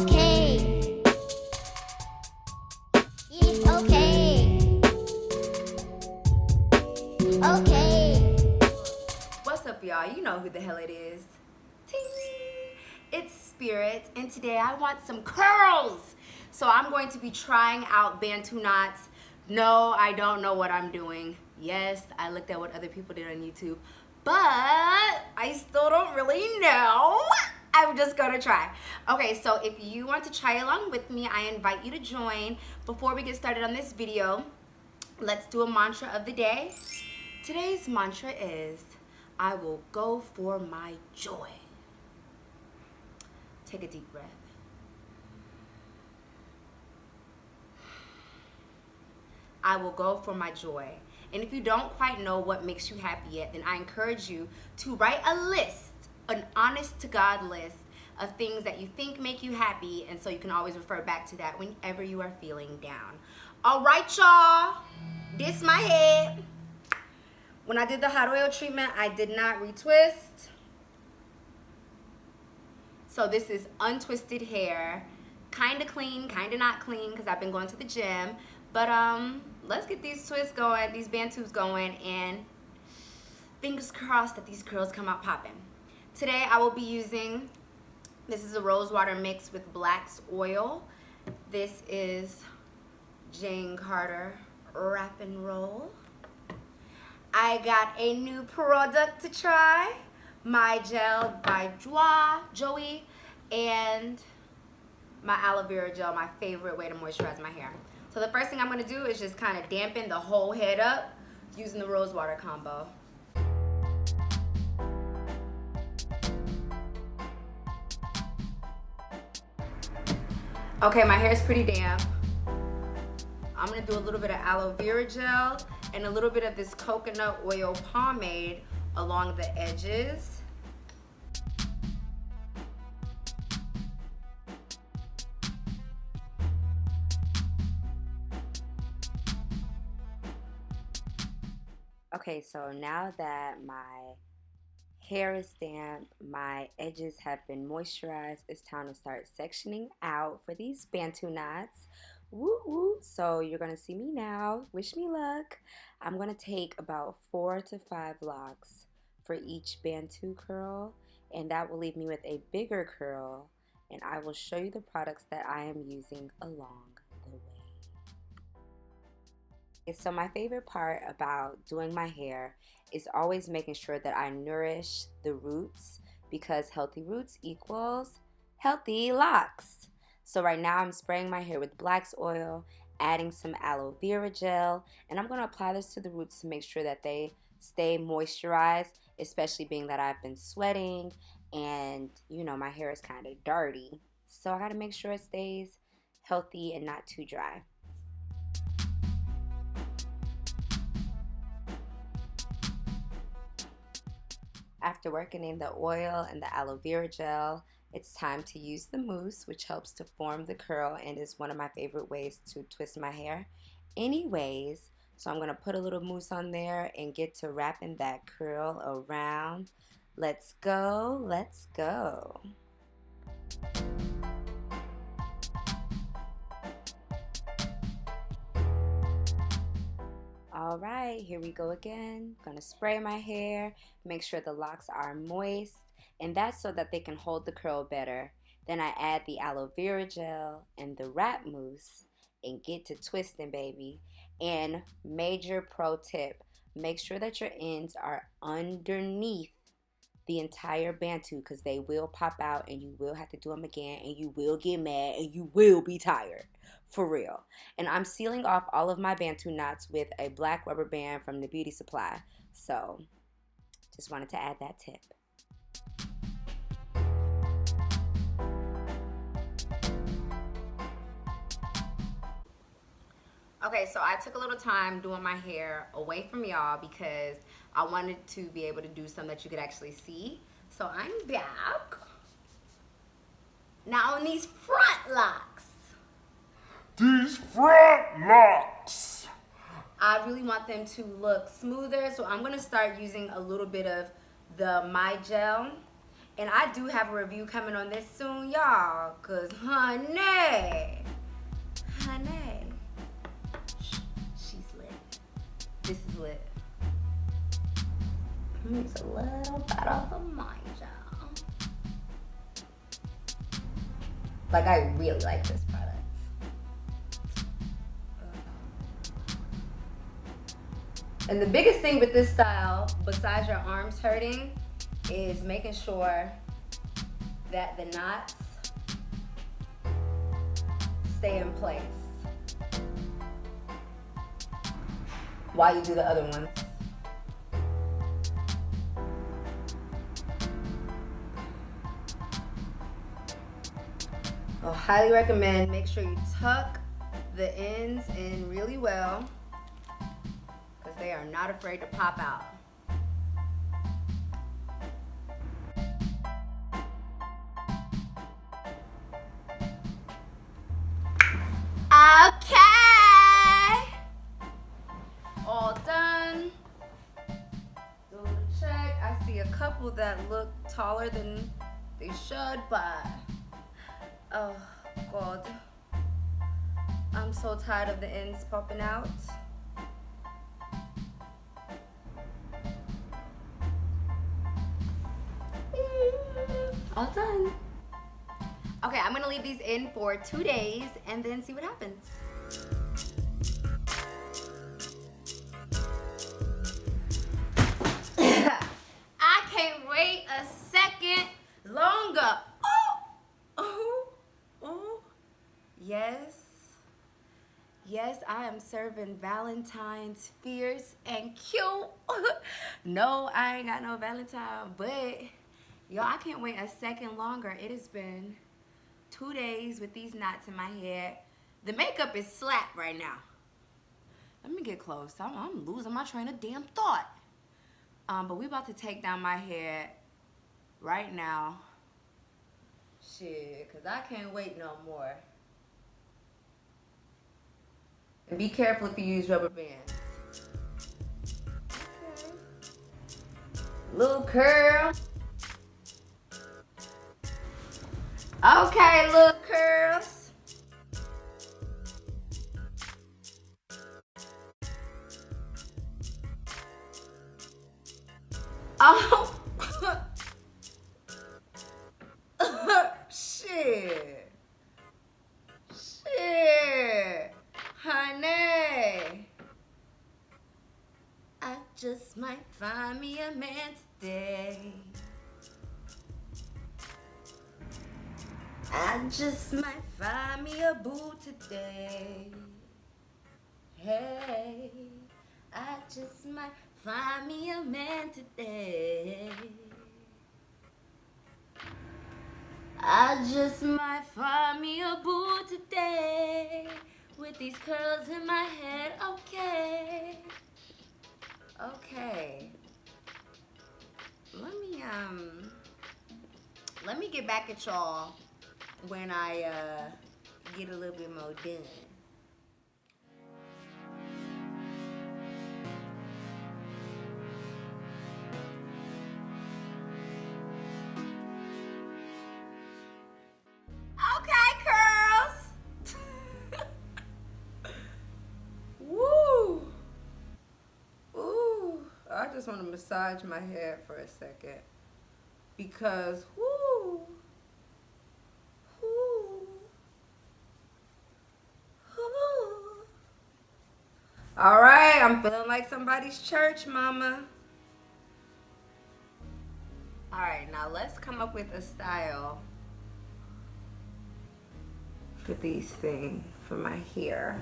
okay. It's okay. Okay. What's up, y'all? You know who the hell it is. Ting! It's Spirit, and today I want some curls. So I'm going to be trying out Bantu knots. No, I don't know what I'm doing. Yes, I looked at what other people did on YouTube, but I still don't really know. I'm just gonna try. Okay, so if you want to try along with me, I invite you to join. Before we get started on this video, let's do a mantra of the day. Today's mantra is, I will go for my joy. Take a deep breath. I will go for my joy. And if you don't quite know what makes you happy yet, then I encourage you to write a list, an honest to God list of things that you think make you happy, and so you can always refer back to that whenever you are feeling down. All right, y'all, this my head. When I did the hot oil treatment, I did not retwist. So this is untwisted hair, kind of clean, kind of not clean, because I've been going to the gym. But let's get these twists going, these Bantus going, and fingers crossed that these curls come out popping. Today I will be using, this is a rosewater mix with Black's oil. This is Jane Carter Wrap and Roll. I got a new product to try, my gel by Joie, and my aloe vera gel, my favorite way to moisturize my hair. So the first thing I'm gonna do is just kind of dampen the whole head up using the rosewater combo. Okay, my hair is pretty damp. I'm gonna do a little bit of aloe vera gel and a little bit of this coconut oil pomade along the edges. Okay, so now that my hair is damp, my edges have been moisturized, it's time to start sectioning out for these Bantu knots. Woo woo. So you're gonna see me now. Wish me luck. I'm gonna take about 4 to 5 locks for each Bantu curl, and that will leave me with a bigger curl, and I will show you the products that I am using along the way. So my favorite part about doing my hair is always making sure that I nourish the roots, because healthy roots equals healthy locks. So right now I'm spraying my hair with Black's oil, adding some aloe vera gel, and I'm going to apply this to the roots to make sure that they stay moisturized, especially being that I've been sweating and, you know, my hair is kind of dirty. So I got to make sure it stays healthy and not too dry. After working in the oil and the aloe vera gel, it's time to use the mousse, which helps to form the curl and is one of my favorite ways to twist my hair. Anyways, so I'm going to put a little mousse on there and get to wrapping that curl around. Let's go, let's go. All right, here we go again. I'm gonna spray my hair, make sure the locks are moist, and that's so that they can hold the curl better. Then I add the aloe vera gel and the wrap mousse and get to twisting, baby. And major pro tip, make sure that your ends are underneath the entire Bantu, because they will pop out and you will have to do them again and you will get mad and you will be tired. For real. And I'm sealing off all of my Bantu knots with a black rubber band from the beauty supply. So just wanted to add that tip. Okay, so I took a little time doing my hair away from y'all because I wanted to be able to do something that you could actually see. So I'm back. Now on these front locks. These front locks! I really want them to look smoother, so I'm going to start using a little bit of the My Gel. And I do have a review coming on this soon, y'all. Cause honey, she's lit. This is lit. Makes a little bit of a mind, y'all. Like, I really like this product. And the biggest thing with this style, besides your arms hurting, is making sure that the knots stay in place while you do the other ones. I'll highly recommend make sure you tuck the ends in really well, because they are not afraid to pop out. Okay, all done. Do a check. I see a couple that look taller than they should, but oh God, I'm so tired of the ends popping out. All done. Okay, I'm gonna leave these in for 2 days and then see what happens. I can't wait a second longer. Oh, yes, I am serving Valentine's fierce and cute. No, I ain't got no Valentine, but y'all, I can't wait a second longer. It has been 2 days with these knots in my head. The makeup is slapped right now. Let me get close. I'm losing my train of damn thought. But we about to take down my head right now. Shit, cause I can't wait no more. And be careful if you use rubber bands. Okay. Little curl. Okay, little curls. Oh. Shit. Honey. I just might find me a man today. I just might find me a boo today. Hey, I just might find me a man today. I just might find me a boo today. With these curls in my head, okay. Okay. Let me get back at y'all when I get a little bit more done. Okay, curls. Woo. Ooh. I just want to massage my head for a second because woo. All right, I'm feeling like somebody's church, mama. All right, now let's come up with a style for these things, for my hair.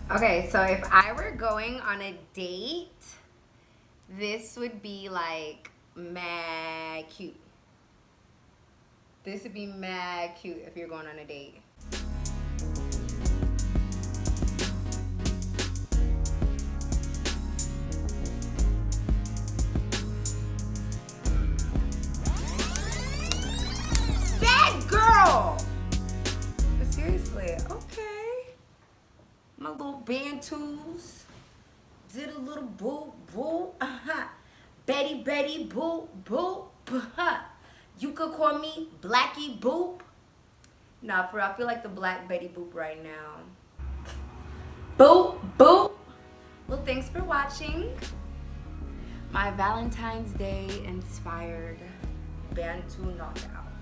Okay, so if I were going on a date, this would be like mad cute. This would be mad cute if you're going on a date. Little Bantus. Did a little boop, boop. Betty, Betty, boop, boop. You could call me Blackie Boop. Nah, for real, I feel like the Black Betty Boop right now. Boop, boop. Well, thanks for watching my Valentine's Day inspired Bantu knockout.